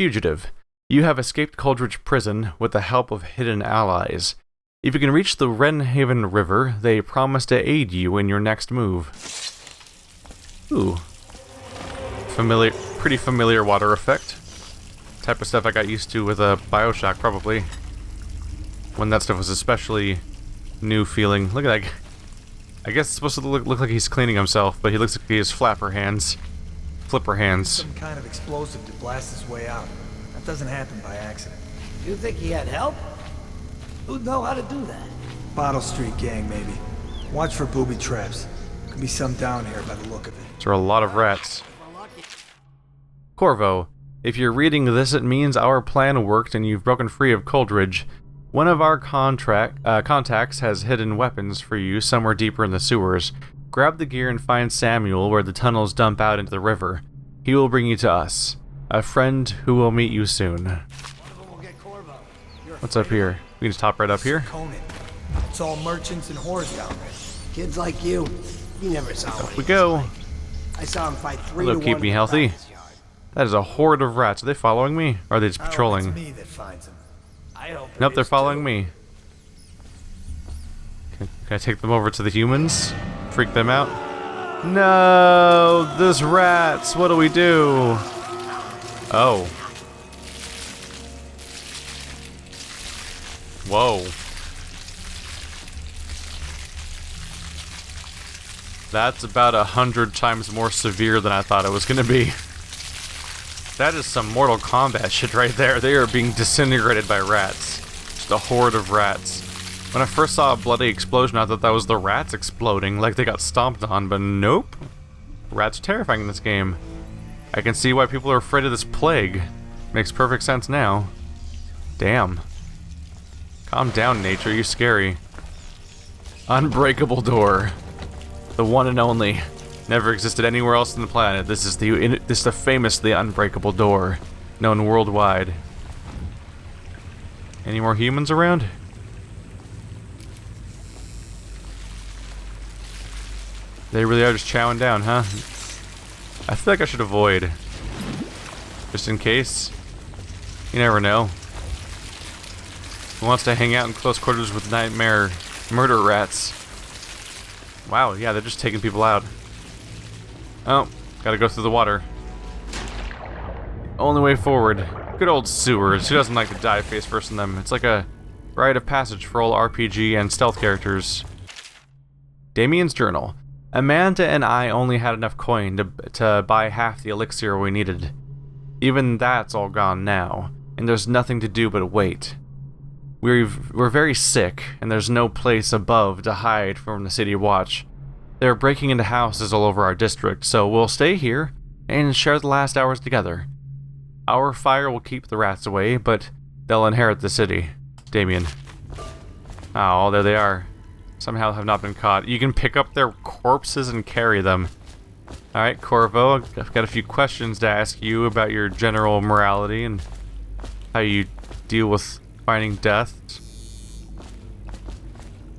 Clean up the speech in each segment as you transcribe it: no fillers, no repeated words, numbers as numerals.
Fugitive. You have escaped Coldridge Prison with the help of hidden allies. If you can reach the Wrenhaven River, they promise to aid you in your next move. Ooh. Pretty familiar water effect. Type of stuff I got used to with Bioshock, probably. When that stuff was especially new feeling. Look at that. I guess it's supposed to look like he's cleaning himself, but he looks like he has flipper hands. Some kind of explosive to blast his way out. That doesn't happen by accident. You think he had help? Who'd know how to do that? Bottle Street gang, maybe. Watch for booby traps. Could be some down here by the look of it. There are a lot of rats. Corvo, if you're reading this, it means our plan worked and you've broken free of Coldridge. One of our contacts has hidden weapons for you somewhere deeper in the sewers. Grab the gear and find Samuel where the tunnels dump out into the river. He will bring you to us. A friend who will meet you soon. What's up here? We can just hop right up here. Conan. It's all merchants and whores down there. Kids like you never saw what We go. I saw him fight 3 Hello, to keep 1 me in the healthy. practice yard. That is a horde of rats. Are they following me? Or are they just It's patrolling? me that finds him. I hope Nope, it they're is following too. me. Can I take them over to the humans? Freak them out? No! There's rats! What do we do? Oh. Whoa. That's about 100 times more severe than I thought it was gonna be. That is some Mortal Kombat shit right there. They are being disintegrated by rats. Just a horde of rats. When I first saw a bloody explosion, I thought that was the rats exploding, like they got stomped on, but nope. Rats are terrifying in this game. I can see why people are afraid of this plague. Makes perfect sense now. Damn. Calm down, nature, you're scary. Unbreakable door. The one and only. Never existed anywhere else on the planet. This is the famously unbreakable door, known worldwide. Any more humans around? They really are just chowing down, huh? I feel like I should avoid. Just in case. You never know. Who wants to hang out in close quarters with nightmare murder rats? Wow, yeah, they're just taking people out. Oh, gotta go through the water. Only way forward. Good old sewers. Who doesn't like to die face first in them? It's like a rite of passage for all RPG and stealth characters. Damien's journal. Amanda and I only had enough coin to buy half the elixir we needed. Even that's all gone now, and there's nothing to do but wait. We're very sick, and there's no place above to hide from the city watch. They're breaking into houses all over our district, so we'll stay here and share the last hours together. Our fire will keep the rats away, but they'll inherit the city. Damien. Oh, there they are. Somehow have not been caught. You can pick up their corpses and carry them. Alright, Corvo, I've got a few questions to ask you about your general morality and how you deal with finding death.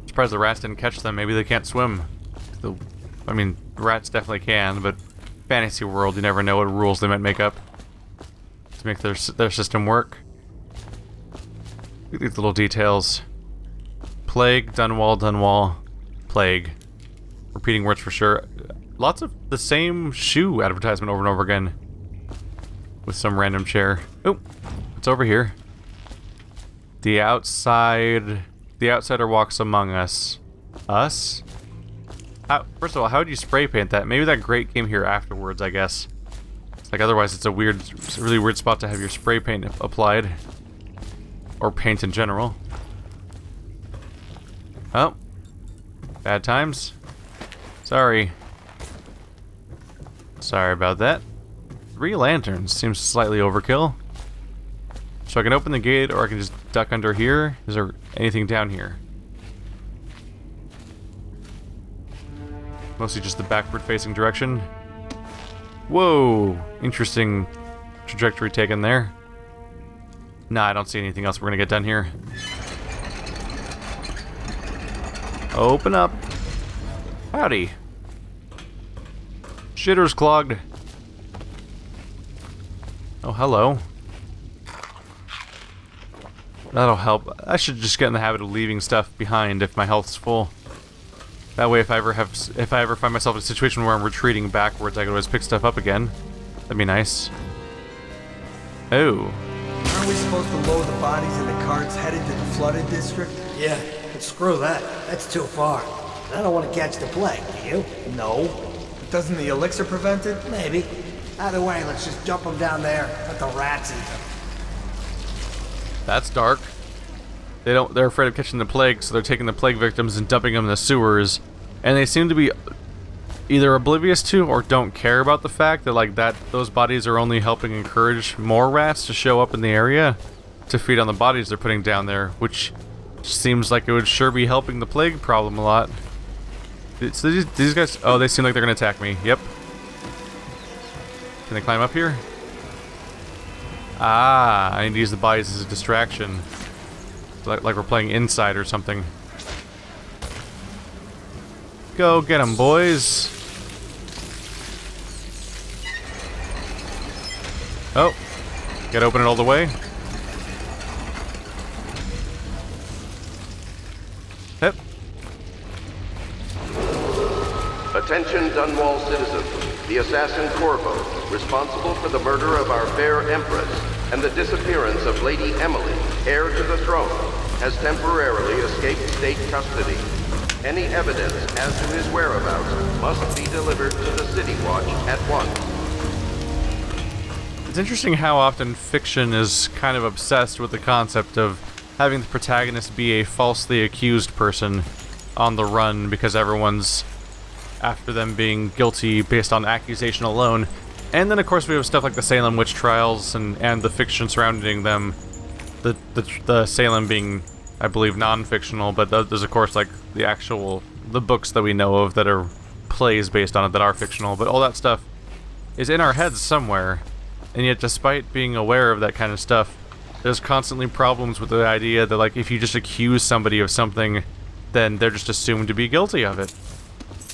Surprised the rats didn't catch them. Maybe they can't swim. I mean, rats definitely can, but fantasy world, you never know what rules they might make up to make their system work. Look at these little details. Plague, Dunwall, plague. Repeating words for sure. Lots of the same shoe advertisement over and over again. With some random chair. Oh, it's over here. The outsider walks among us. Us? First of all, how would you spray paint that? Maybe that grate came here afterwards, I guess. Like, otherwise it's a really weird spot to have your spray paint applied. Or paint in general. Oh. Bad times. Sorry. Sorry about that. 3 lanterns. Seems slightly overkill. So I can open the gate, or I can just duck under here. Is there anything down here? Mostly just the backward-facing direction. Whoa! Interesting trajectory taken there. Nah, I don't see anything else we're gonna get done here. Open up. Howdy. Shitter's clogged. Oh, hello. That'll help. I should just get in the habit of leaving stuff behind if my health's full. That way, if I ever find myself in a situation where I'm retreating backwards, I can always pick stuff up again. That'd be nice. Oh. Aren't we supposed to load the bodies in the carts headed to the flooded district? Yeah, but screw that. That's too far. I don't want to catch the plague, do you? No. But doesn't the elixir prevent it? Maybe. Either way, let's just dump them down there. Let the rats eat them. That's dark. They're afraid of catching the plague, so they're taking the plague victims and dumping them in the sewers. And they seem to be either oblivious to or don't care about the fact that, like, those bodies are only helping encourage more rats to show up in the area to feed on the bodies they're putting down there, which seems like it would sure be helping the plague problem a lot. So these guys, oh, they seem like they're gonna attack me. Yep. Can they climb up here? Ah, I need to use the bodies as a distraction. Like we're playing Inside or something. Go get them, boys. Oh, gotta open it all the way. Yep. Attention Dunwall citizens. The assassin Corvo, responsible for the murder of our fair Empress and the disappearance of Lady Emily, heir to the throne, has temporarily escaped state custody. Any evidence as to his whereabouts must be delivered to the City Watch at once. It's interesting how often fiction is kind of obsessed with the concept of having the protagonist be a falsely accused person on the run because everyone's after them being guilty based on accusation alone. And then, of course, we have stuff like the Salem witch trials and the fiction surrounding them. The Salem being, I believe, non-fictional, but there's, of course, like the books that we know of that are plays based on it that are fictional. But all that stuff is in our heads somewhere. And yet, despite being aware of that kind of stuff, there's constantly problems with the idea that, like, if you just accuse somebody of something, then they're just assumed to be guilty of it.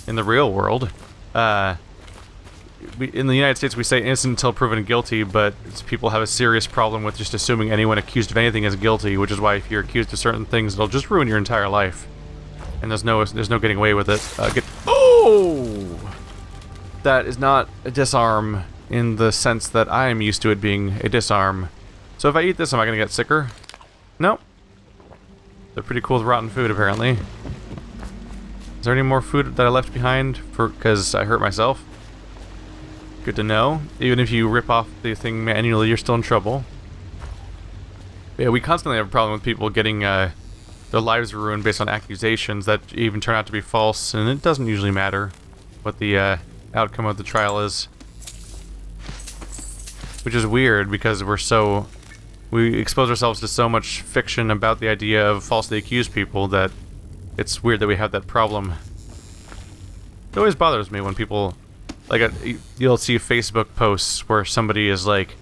In the real world, in the United States, we say innocent until proven guilty, but people have a serious problem with just assuming anyone accused of anything is guilty, which is why if you're accused of certain things, it'll just ruin your entire life. And there's no getting away with it. Oh! That is not a disarm in the sense that I am used to it being a disarm. So if I eat this, am I gonna get sicker? Nope. They're pretty cool with rotten food, apparently. Is there any more food that I left behind because I hurt myself? Good to know. Even if you rip off the thing manually, you're still in trouble. But yeah, we constantly have a problem with people getting their lives ruined based on accusations that even turn out to be false, and it doesn't usually matter what the outcome of the trial is. Which is weird because we expose ourselves to so much fiction about the idea of falsely accused people that it's weird that we have that problem. It always bothers me when people, like, you'll see Facebook posts where somebody is, like,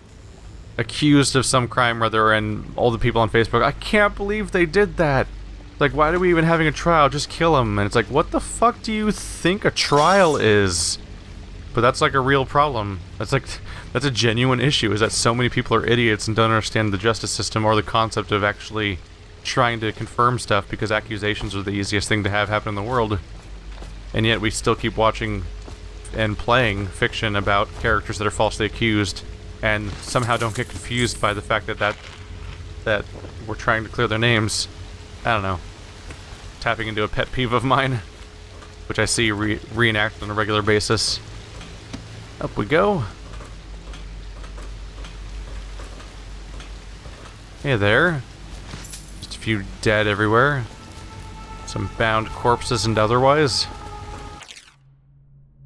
accused of some crime or other, and all the people on Facebook, I can't believe they did that. Like, why are we even having a trial? Just kill them. And it's like, what the fuck do you think a trial is? But that's, like, a real problem. That's a genuine issue, is that so many people are idiots and don't understand the justice system or the concept of actually trying to confirm stuff, because accusations are the easiest thing to have happen in the world. And yet we still keep watching and playing fiction about characters that are falsely accused and somehow don't get confused by the fact that we're trying to clear their names. I don't know. Tapping into a pet peeve of mine, which I see reenacted on a regular basis. Up we go. Hey there. Just a few dead everywhere. Some bound corpses and otherwise.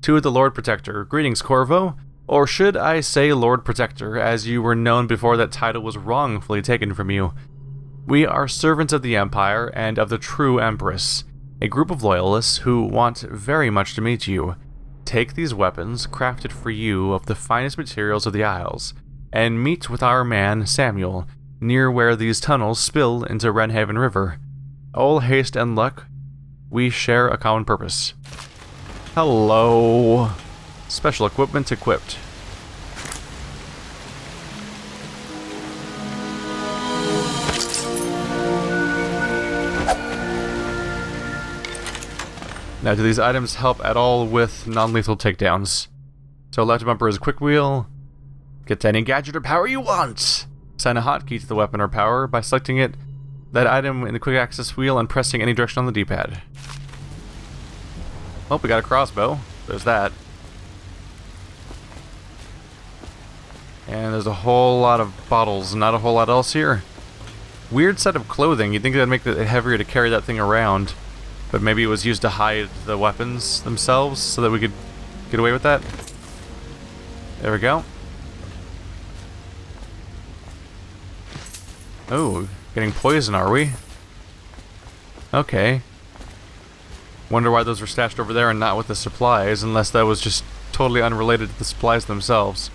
To the Lord Protector. Greetings, Corvo. Or should I say Lord Protector, as you were known before that title was wrongfully taken from you. We are servants of the Empire and of the true Empress, a group of loyalists who want very much to meet you. Take these weapons, crafted for you of the finest materials of the Isles, and meet with our man, Samuel, near where these tunnels spill into Wrenhaven River. All haste and luck. We share a common purpose. Hello. Special equipment equipped. Now, do these items help at all with non-lethal takedowns? So left bumper is a quick wheel. Get to any gadget or power you want. Assign a hotkey to the weapon or power by selecting that item in the quick access wheel and pressing any direction on the D-pad. Oh, we got a crossbow. There's that. And there's a whole lot of bottles, not a whole lot else here. Weird set of clothing. You'd think that'd make it heavier to carry that thing around. But maybe it was used to hide the weapons themselves so that we could get away with that. There we go. Oh, getting poison, are we? Okay. Wonder why those were stashed over there and not with the supplies, unless that was just totally unrelated to the supplies themselves.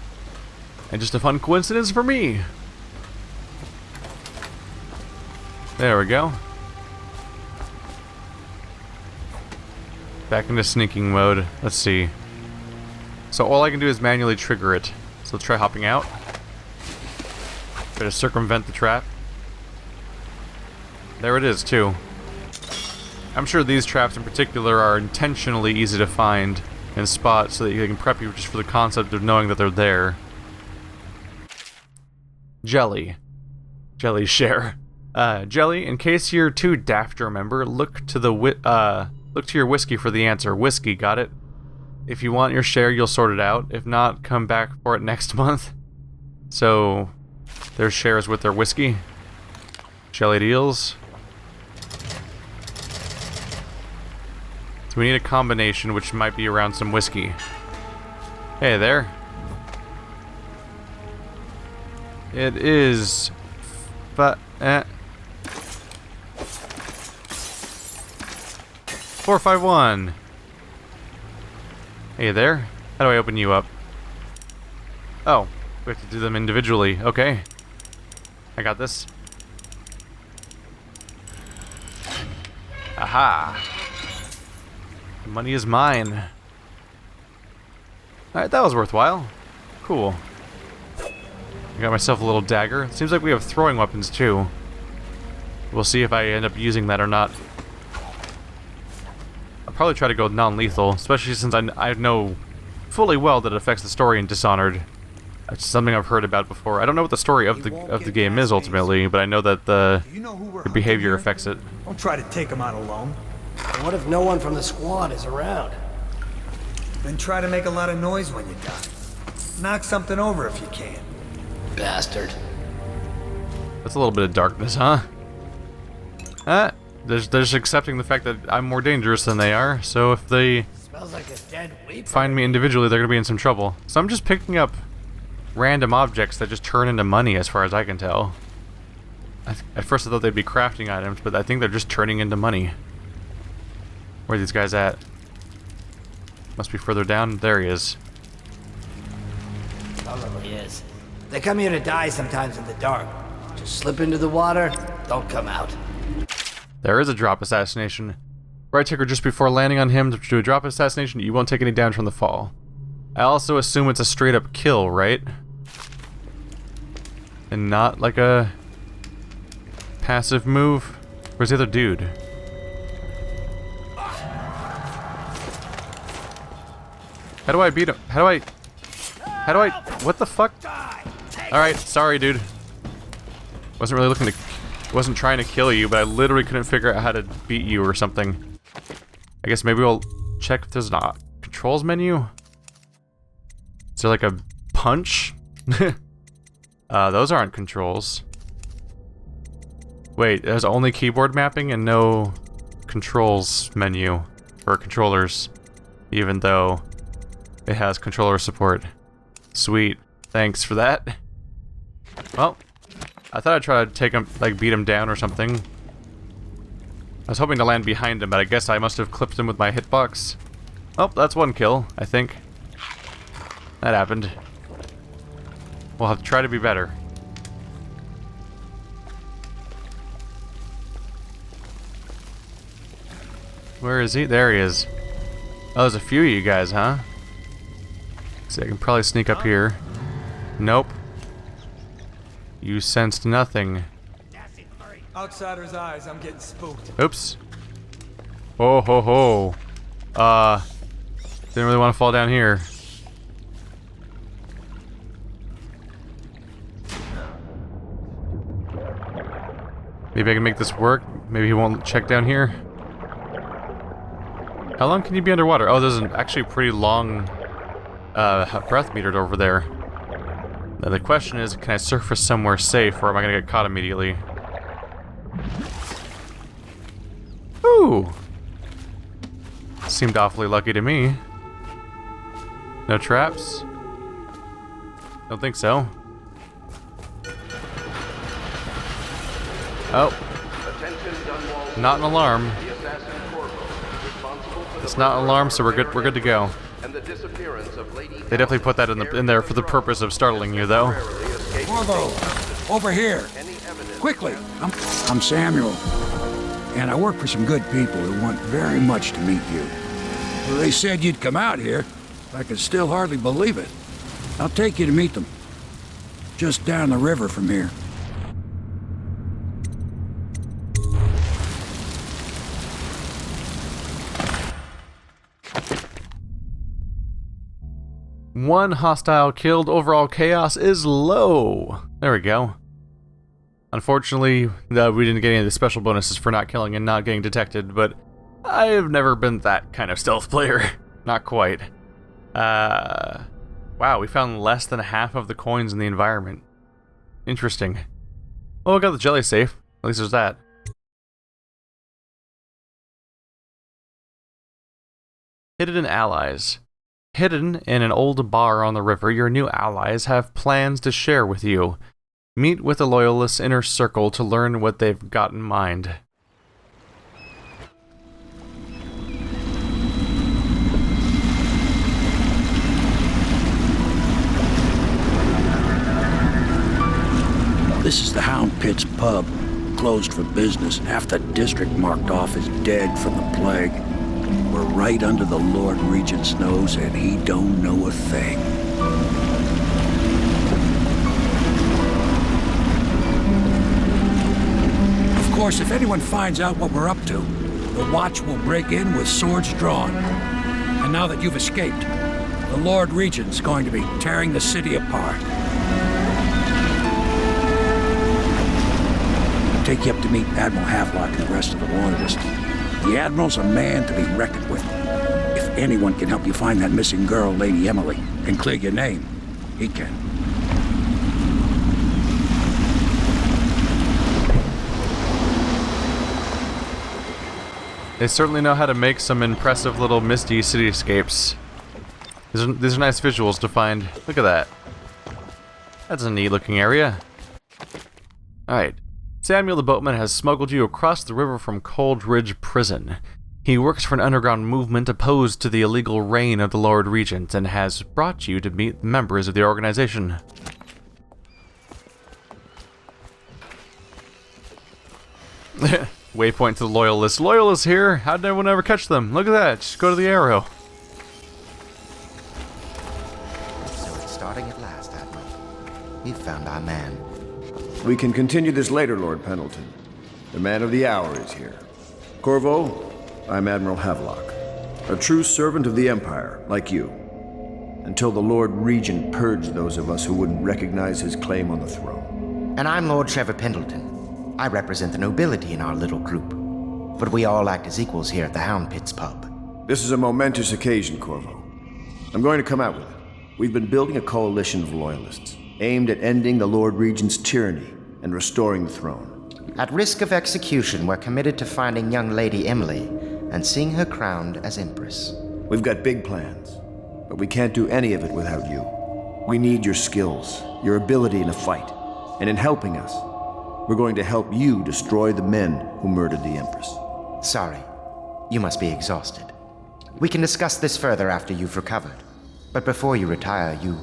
And just a fun coincidence for me. There we go. Back into sneaking mode. Let's see. So all I can do is manually trigger it. So let's try hopping out. Try to circumvent the trap. There it is, too. I'm sure these traps in particular are intentionally easy to find and spot so that you can prep you just for the concept of knowing that they're there. Jelly. Jelly share. Jelly, in case you're too daft to remember, look to your whiskey for the answer. Whiskey, got it? If you want your share, you'll sort it out. If not, come back for it next month. So, their shares with their whiskey. Jelly deals. So we need a combination, which might be around some whiskey. Hey there. It is... 451. Hey there. How do I open you up? Oh, we have to do them individually. Okay. I got this. Aha. The money is mine. Alright, that was worthwhile. Cool. I got myself a little dagger. Seems like we have throwing weapons too. We'll see if I end up using that or not. I'll probably try to go non-lethal, especially since I know fully well that it affects the story in Dishonored. It's something I've heard about before. I don't know what the story of the game is ultimately, but I know that the behavior affects it. Don't try to take him out alone. What if no one from the squad is around? Then try to make a lot of noise when you die. Knock something over if you can. Bastard. That's a little bit of darkness, huh? They're just accepting the fact that I'm more dangerous than they are, so if they Smells like a dead weed. find me individually, they're gonna be in some trouble. So I'm just picking up random objects that just turn into money as far as I can tell. At first I thought they'd be crafting items, but I think they're just turning into money. Where are these guys at? Must be further down. There he is. Probably is. They come here to die sometimes in the dark. Just slip into the water, don't come out. There is a drop assassination. Right trigger just before landing on him to do a drop assassination, you won't take any damage from the fall. I also assume it's a straight up kill, right? And not like a passive move? Where's the other dude? How do I beat him? How do I, what the fuck? Alright, sorry dude. Wasn't trying to kill you, but I literally couldn't figure out how to beat you or something. I guess maybe we'll check if there's a controls menu. Is there like a punch? Those aren't controls. Wait, there's only keyboard mapping and no controls menu for controllers, even though it has controller support. Sweet. Thanks for that. Well, I thought I'd try to take him, like, beat him down or something. I was hoping to land behind him, but I guess I must have clipped him with my hitbox. Oh, that's one kill, I think. That happened. We'll have to try to be better. Where is he? There he is. Oh, there's a few of you guys, huh? See, I can probably sneak up here. Nope. You sensed nothing. Outsider's eyes, I'm getting spooked. Oops. Oh ho ho. Didn't really want to fall down here. Maybe I can make this work. Maybe he won't check down here. How long can you be underwater? Oh, there's actually a pretty long breath metered over there. Now the question is, can I surface somewhere safe, or am I gonna get caught immediately? Ooh! Seemed awfully lucky to me. No traps? Don't think so. Oh. Not an alarm. It's not an alarm, so we're good to go. They definitely put that in there for the purpose of startling you, though. Corvo, over here. Quickly. I'm Samuel, and I work for some good people who want very much to meet you. Well, they said you'd come out here. I can still hardly believe it. I'll take you to meet them. Just down the river from here. One hostile killed, overall chaos is low. There we go. Unfortunately, we didn't get any of the special bonuses for not killing and not getting detected, but I've never been that kind of stealth player. Not quite. Wow, we found less than half of the coins in the environment. Interesting. Oh, we got the jelly safe. At least there's that. Hidden allies. Hidden in an old bar on the river, your new allies have plans to share with you. Meet with the Loyalists' inner circle to learn what they've got in mind. This is the Hound Pit's pub, closed for business, half the district marked off as dead from the plague. We're right under the Lord Regent's nose, and he don't know a thing. Of course, if anyone finds out what we're up to, the Watch will break in with swords drawn. And now that you've escaped, the Lord Regent's going to be tearing the city apart. I'll take you up to meet Admiral Havelock and the rest of the Loyalists. The Admiral's a man to be reckoned with. If anyone can help you find that missing girl, Lady Emily, and clear your name, he can. They certainly know how to make some impressive little misty cityscapes. These are nice visuals to find. Look at that. That's a neat looking area. Alright. Samuel the boatman has smuggled you across the river from Cold Ridge Prison. He works for an underground movement opposed to the illegal reign of the Lord Regent and has brought you to meet members of the organization. Waypoint to the Loyalists. Loyalists here? How did anyone ever catch them? Look at that. Just go to the arrow. So it's starting at last, Admiral. We've found our man. We can continue this later, Lord Pendleton. The man of the hour is here. Corvo, I'm Admiral Havelock, a true servant of the Empire, like you. Until the Lord Regent purged those of us who wouldn't recognize his claim on the throne. And I'm Lord Trevor Pendleton. I represent the nobility in our little group. But we all act as equals here at the Hound Pit's pub. This is a momentous occasion, Corvo. I'm going to come out with it. We've been building a coalition of loyalists, aimed at ending the Lord Regent's tyranny and restoring the throne. At risk of execution, we're committed to finding young Lady Emily and seeing her crowned as Empress. We've got big plans, but we can't do any of it without you. We need your skills, your ability in a fight, and in helping us, we're going to help you destroy the men who murdered the Empress. Sorry, you must be exhausted. We can discuss this further after you've recovered. But before you retire, you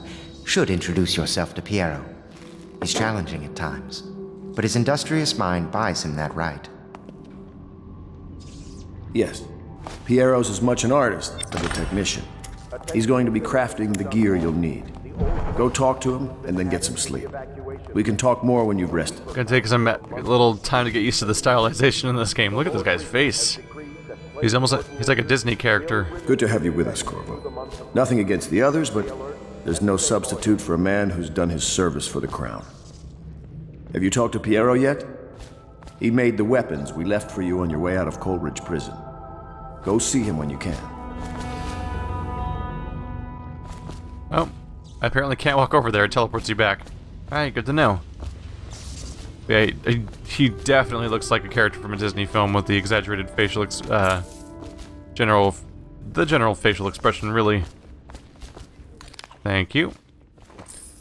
should introduce yourself to Piero. He's challenging at times, but his industrious mind buys him that right. Yes, Piero's as much an artist as a technician. He's going to be crafting the gear you'll need. Go talk to him, and then get some sleep. We can talk more when you've rested. Gonna take some little time to get used to the stylization in this game. Look at this guy's face. He's like a Disney character. Good to have you with us, Corvo. Nothing against the others, but there's no substitute for a man who's done his service for the crown. Have you talked to Piero yet? He made the weapons we left for you on your way out of Coleridge Prison. Go see him when you can. Oh, I apparently can't walk over there. It teleports you back. Alright, good to know. Yeah, he definitely looks like a character from a Disney film with the exaggerated facial general facial expression, really. Thank you.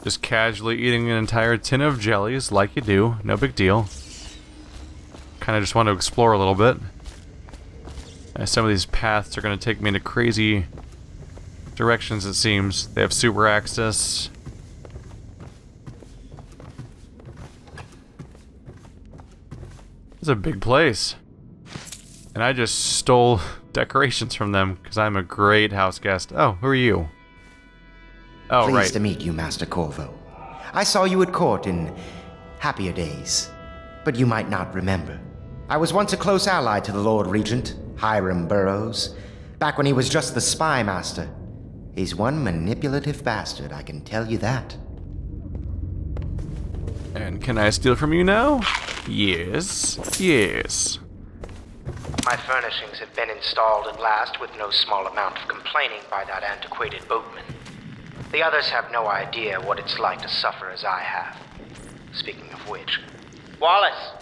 Just casually eating an entire tin of jellies, like you do. No big deal. Kind of just want to explore a little bit. Some of these paths are going to take me into crazy directions, it seems. They have super access. It's a big place. And I just stole decorations from them because I'm a great house guest. Oh, who are you? Oh, right. Pleased to meet you, Master Corvo. I saw you at court in happier days, but you might not remember. I was once a close ally to the Lord Regent, Hiram Burroughs, back when he was just the spy master. He's one manipulative bastard, I can tell you that. And can I steal from you now? Yes. Yes. My furnishings have been installed at last with no small amount of complaining by that antiquated boatman. The others have no idea what it's like to suffer as I have. Speaking of which... Wallace!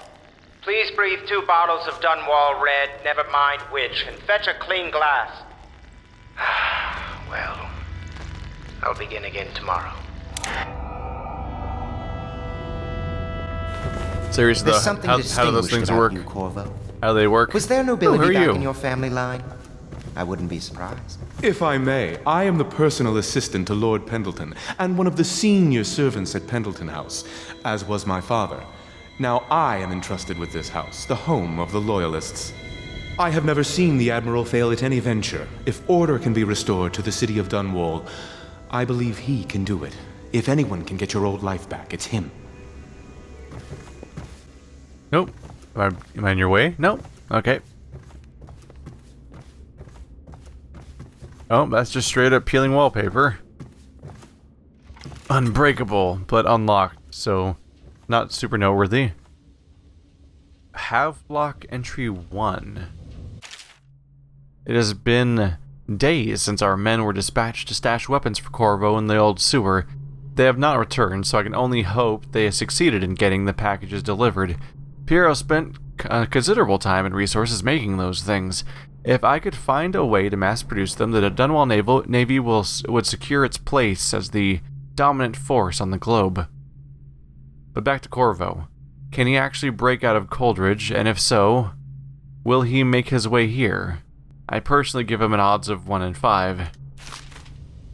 Please breathe 2 bottles of Dunwall Red, never mind which, and fetch a clean glass. Well, I'll begin again tomorrow. Seriously, There's though, something how do those distinguished things about work? you, Corvo. How do they work? Was there Who nobility are back you? in your family line? I wouldn't be surprised. If I may, I am the personal assistant to Lord Pendleton, and one of the senior servants at Pendleton House, as was my father. Now I am entrusted with this house, the home of the Loyalists. I have never seen the Admiral fail at any venture. If order can be restored to the city of Dunwall, I believe he can do it. If anyone can get your old life back, it's him. Nope. Am I in your way? Nope. Okay. Oh, that's just straight up peeling wallpaper. Unbreakable, but unlocked, so not super noteworthy. HAVELOCK entry 1. It has been days since our men were dispatched to stash weapons for Corvo in the old sewer. They have not returned, so I can only hope they have succeeded in getting the packages delivered. Piero spent considerable time and resources making those things. If I could find a way to mass-produce them, the Dunwall Navy would secure its place as the dominant force on the globe. But back to Corvo. Can he actually break out of Coleridge, and if so, will he make his way here? I personally give him an odds of 1 in 5.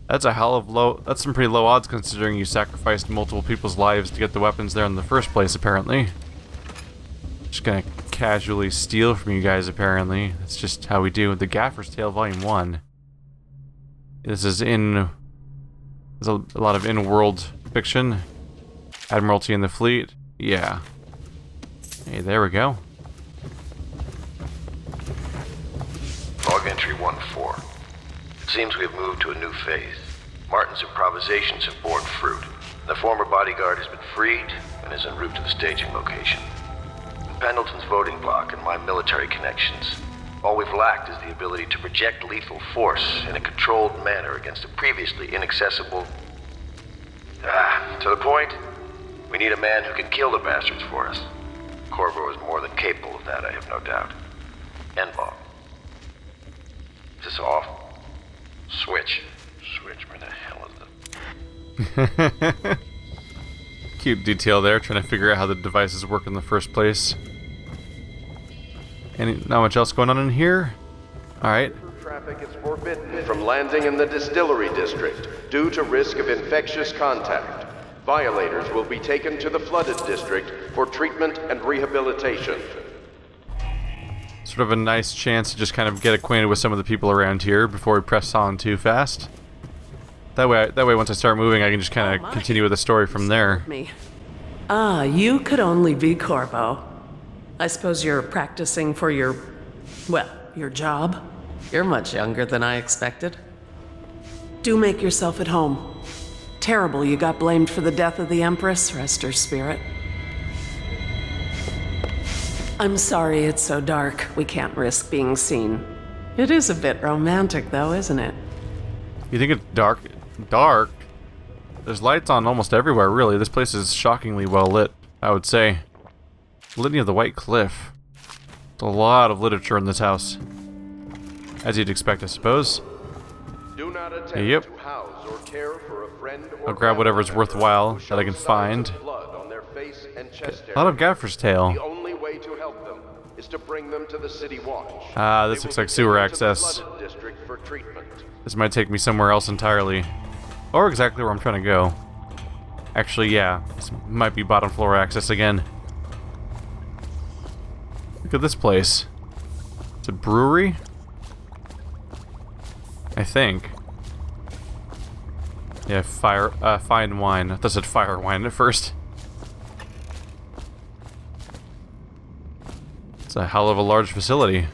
That's that's some pretty low odds considering you sacrificed multiple people's lives to get the weapons there in the first place, apparently. Just gonna casually steal from you guys, apparently. That's just how we do. The Gaffer's Tale Volume 1. This is there's a lot of in-world fiction. Admiralty and the Fleet. Yeah. Hey, there we go. Log entry 1-4. It seems we have moved to a new phase. Martin's improvisations have borne fruit. The former bodyguard has been freed and is en route to the staging location. Pendleton's voting block and my military connections. All we've lacked is the ability to project lethal force in a controlled manner against a previously inaccessible... to the point, we need a man who can kill the bastards for us. Corvo is more than capable of that, I have no doubt. End log. Is this off? Switch. Switch, where the hell is the... Cute detail there, trying to figure out how the devices work in the first place. Not much else going on in here? Alright. Traffic is forbidden from landing in the distillery district due to risk of infectious contact. Violators will be taken to the flooded district for treatment and rehabilitation. Sort of a nice chance to just kind of get acquainted with some of the people around here before we press on too fast. That way, once I start moving, I can just kind of continue with the story from there. Ah, you could only be Corvo. I suppose you're practicing for your your job? You're much younger than I expected. Do make yourself at home. Terrible you got blamed for the death of the Empress, rest her spirit. I'm sorry it's so dark. We can't risk being seen. It is a bit romantic though, isn't it? You think it's dark? Dark? There's lights on almost everywhere, really. This place is shockingly well lit, I would say. Litany of the White Cliff. There's a lot of literature in this house. As you'd expect, I suppose. Do not attempt to house or care for a friend or I'll grab whatever's worthwhile that I can find. blood on their face and chest A lot of Gaffer's Tale. The only way to help them is to bring them to the City Watch. Ah, this looks like sewer access. District for treatment. This might take me somewhere else entirely. Or exactly where I'm trying to go. Actually, yeah. This might be bottom floor access again. Look at this place. It's a brewery? I think. Yeah, fine wine. I thought it said fire wine at first. It's a hell of a large facility.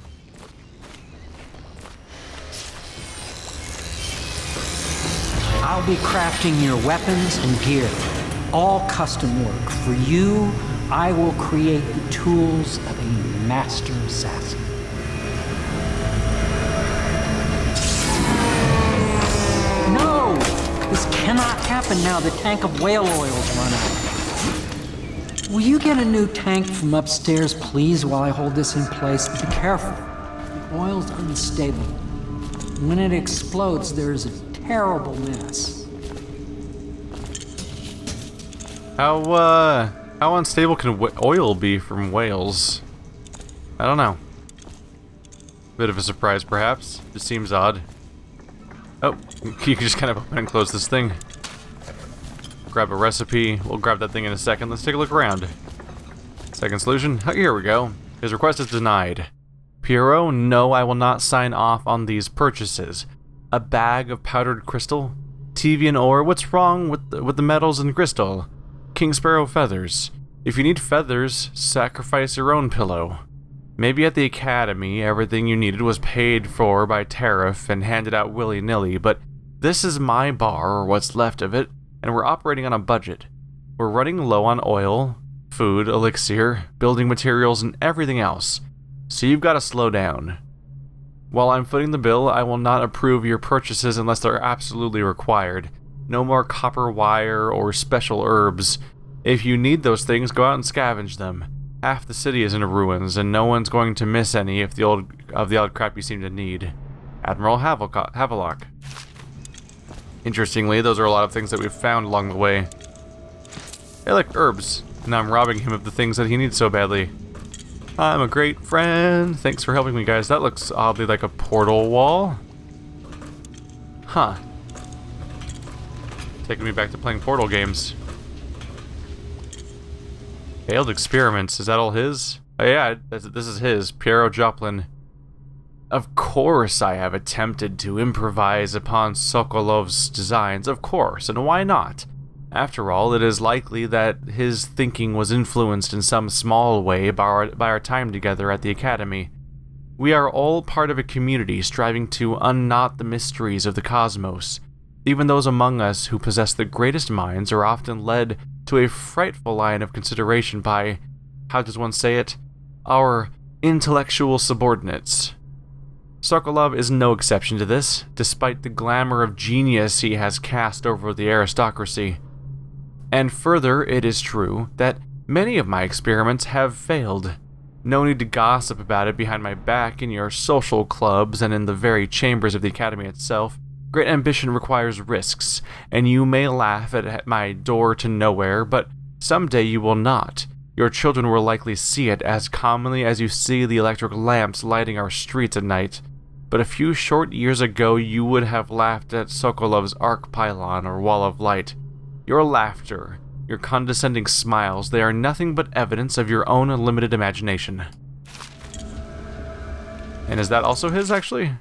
I'll be crafting your weapons and gear. All custom work. For you, I will create the tools of a master assassin. No! This cannot happen now. The tank of whale oil's run out. Will you get a new tank from upstairs, please, while I hold this in place? Be careful. The oil's unstable. When it explodes, there's a terrible mess. How unstable can oil be from whales? I don't know. Bit of a surprise, perhaps. It seems odd. Oh, you can just kind of open and close this thing. Grab a recipe. We'll grab that thing in a second. Let's take a look around. Second solution. Oh, here we go. His request is denied. Pierrot, no, I will not sign off on these purchases. A bag of powdered crystal? Tevian ore? What's wrong with the metals and crystal? King Sparrow feathers. If you need feathers, sacrifice your own pillow. Maybe at the academy, everything you needed was paid for by tariff and handed out willy-nilly, but this is my bar, or what's left of it, and we're operating on a budget. We're running low on oil, food, elixir, building materials, and everything else. So you've got to slow down. While I'm footing the bill, I will not approve your purchases unless they're absolutely required. No more copper wire or special herbs. If you need those things, go out and scavenge them. Half the city is in ruins, and no one's going to miss any of the odd crap you seem to need. Admiral Havelock. Interestingly, those are a lot of things that we've found along the way. Hey, look, herbs. Now I'm robbing him of the things that he needs so badly. I'm a great friend. Thanks for helping me, guys. That looks oddly like a portal wall. Huh. Taking me back to playing Portal games. Failed experiments. Is that all his? Oh yeah, this is his. Pierrot Joplin. Of course I have attempted to improvise upon Sokolov's designs. Of course, and why not? After all, it is likely that his thinking was influenced in some small way by our time together at the Academy. We are all part of a community striving to unknot the mysteries of the cosmos. Even those among us who possess the greatest minds are often led to a frightful line of consideration by, how does one say it, our intellectual subordinates. Sokolov is no exception to this, despite the glamour of genius he has cast over the aristocracy. And further, it is true that many of my experiments have failed. No need to gossip about it behind my back in your social clubs and in the very chambers of the Academy itself. Great ambition requires risks, and you may laugh at my door to nowhere, but someday you will not. Your children will likely see it as commonly as you see the electric lamps lighting our streets at night. But a few short years ago you would have laughed at Sokolov's arc pylon or wall of light. Your laughter, your condescending smiles, they are nothing but evidence of your own limited imagination. And is that also his, actually?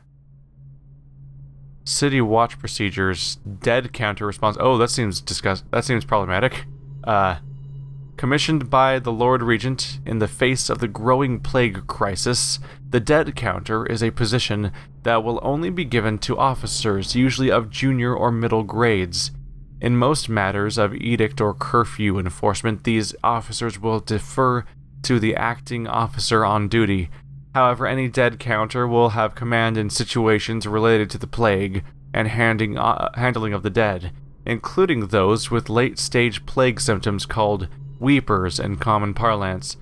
City watch procedures, dead counter response. Oh, that seems problematic. Commissioned by the Lord Regent in the face of the growing plague crisis, the dead counter is a position that will only be given to officers, usually of junior or middle grades. In most matters of edict or curfew enforcement, these officers will defer to the acting officer on duty. However, any dead counter will have command in situations related to the plague and handling of the dead, including those with late-stage plague symptoms called weepers in common parlance.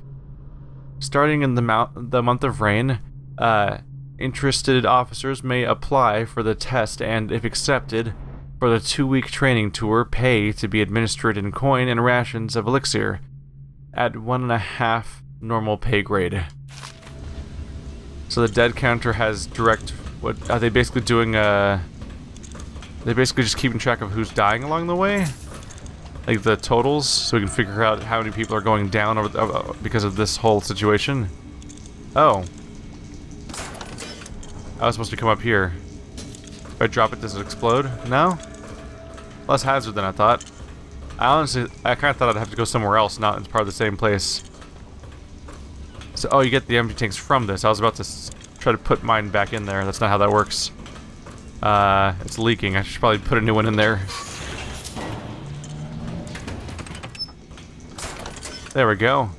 Starting in the month of rain, interested officers may apply for the test and, if accepted, for the 2-week training tour, pay to be administered in coin and rations of elixir at 1.5 normal pay grade. So the dead counter has direct... What are they basically doing? They basically just keeping track of who's dying along the way, like the totals, so we can figure out how many people are going down over because of this whole situation. Oh, I was supposed to come up here. If I drop it, does it explode? No? Less hazard than I thought. I kind of thought I'd have to go somewhere else, not as part of the same place. So, oh, you get the empty tanks from this. I was about to try to put mine back in there. That's not how that works. It's leaking. I should probably put a new one in there. There we go.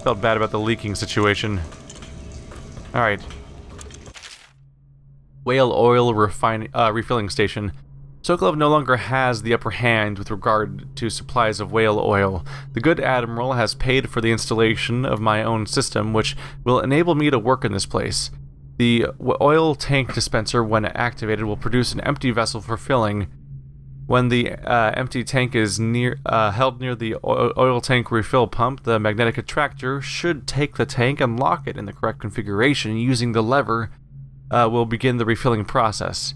Felt bad about the leaking situation. Alright. Whale oil refilling station. Sokolov no longer has the upper hand with regard to supplies of whale oil. The good Admiral has paid for the installation of my own system, which will enable me to work in this place. The oil tank dispenser, when activated, will produce an empty vessel for filling. When the empty tank is held near the oil tank refill pump, the magnetic attractor should take the tank and lock it in the correct configuration. Using the lever will begin the refilling process.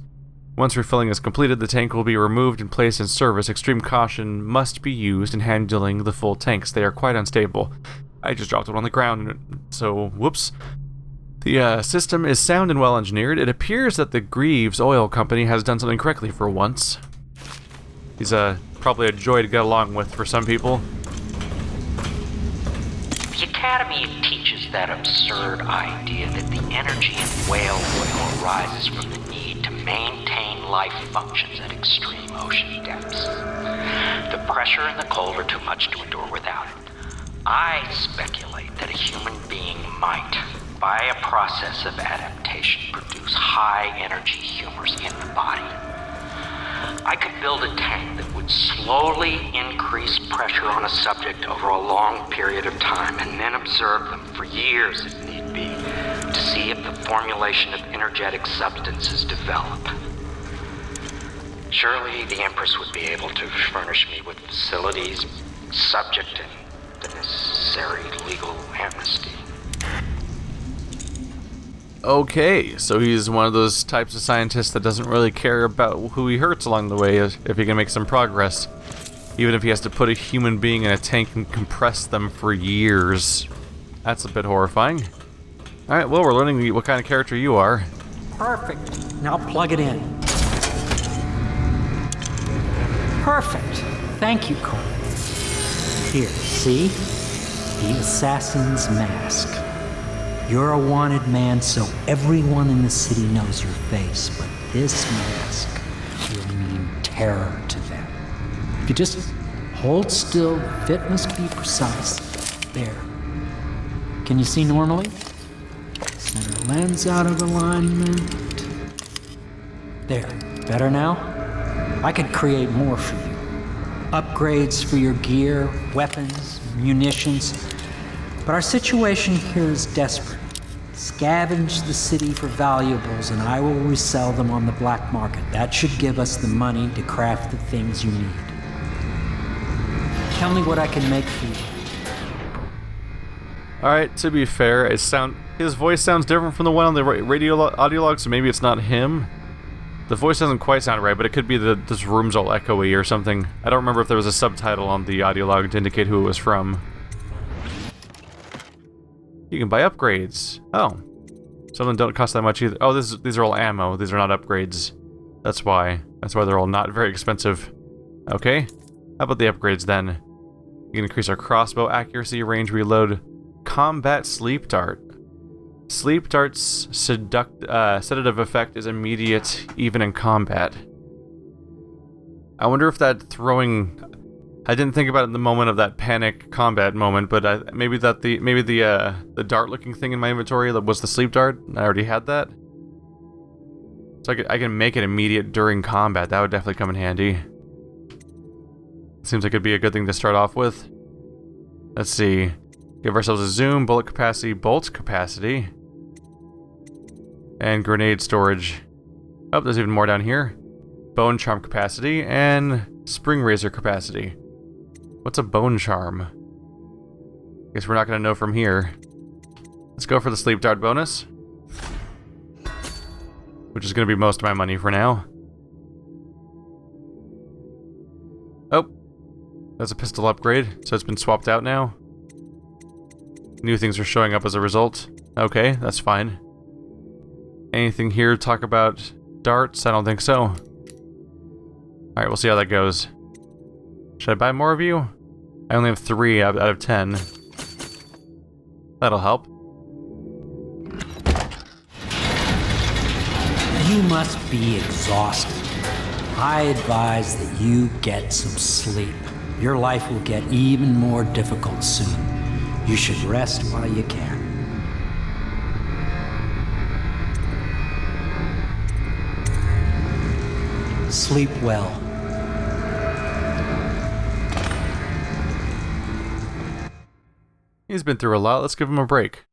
Once refilling is completed, the tank will be removed and placed in service. Extreme caution must be used in handling the full tanks. They are quite unstable. I just dropped one on the ground, so whoops. The system is sound and well engineered. It appears that the Greaves Oil Company has done something correctly for once. He's probably a joy to get along with for some people. The Academy teaches that absurd idea that the energy in whale oil arises from the need to maintain life functions at extreme ocean depths. The pressure and the cold are too much to endure without it. I speculate that a human being might, by a process of adaptation, produce high-energy humors in the body. I could build a tank that would slowly increase pressure on a subject over a long period of time and then observe them for years if need be to see if the formulation of energetic substances develop. Surely the Empress would be able to furnish me with facilities subject to the necessary legal amnesty. Okay, so he's one of those types of scientists that doesn't really care about who he hurts along the way if he can make some progress. Even if he has to put a human being in a tank and compress them for years. That's a bit horrifying. Alright, well, we're learning what kind of character you are. Perfect. Now plug it in. Perfect. Thank you, Cole. Here, see? The assassin's mask. You're a wanted man, so everyone in the city knows your face, but this mask will mean terror to them. If you just hold still, the fit must be precise. There. Can you see normally? Center lens out of alignment. There. Better now? I could create more for you. Upgrades for your gear, weapons, munitions. But our situation here is desperate. Scavenge the city for valuables and I will resell them on the black market. That should give us the money to craft the things you need. Tell me what I can make for you. Alright, to be fair, his voice sounds different from the one on the radio audio log, so maybe it's not him. The voice doesn't quite sound right, but it could be this room's all echoey or something. I don't remember if there was a subtitle on the audio log to indicate who it was from. You can buy upgrades. Oh. Some of them don't cost that much either. Oh, these are all ammo. These are not upgrades. That's why. That's why they're all not very expensive. Okay. How about the upgrades then? We can increase our crossbow accuracy, range reload, combat sleep dart. Sleep dart's sedative effect is immediate, even in combat. I wonder if that throwing... I didn't think about it in the moment of that panic combat moment, but maybe the dart-looking thing in my inventory was the sleep dart. I already had that. So I can make it immediate during combat. That would definitely come in handy. Seems like it'd be a good thing to start off with. Let's see. Give ourselves a zoom, bullet capacity, bolt capacity, and grenade storage. Oh, there's even more down here. Bone charm capacity and spring razor capacity. What's a bone charm? Guess we're not gonna know from here. Let's go for the sleep dart bonus, which is gonna be most of my money for now. Oh, that's a pistol upgrade, so it's been swapped out now. New things are showing up as a result. Okay, that's fine. Anything here to talk about darts? I don't think so. Alright, we'll see how that goes. Should I buy more of you? I only have 3 out of 10. That'll help. You must be exhausted. I advise that you get some sleep. Your life will get even more difficult soon. You should rest while you can. Sleep well. He's been through a lot, let's give him a break.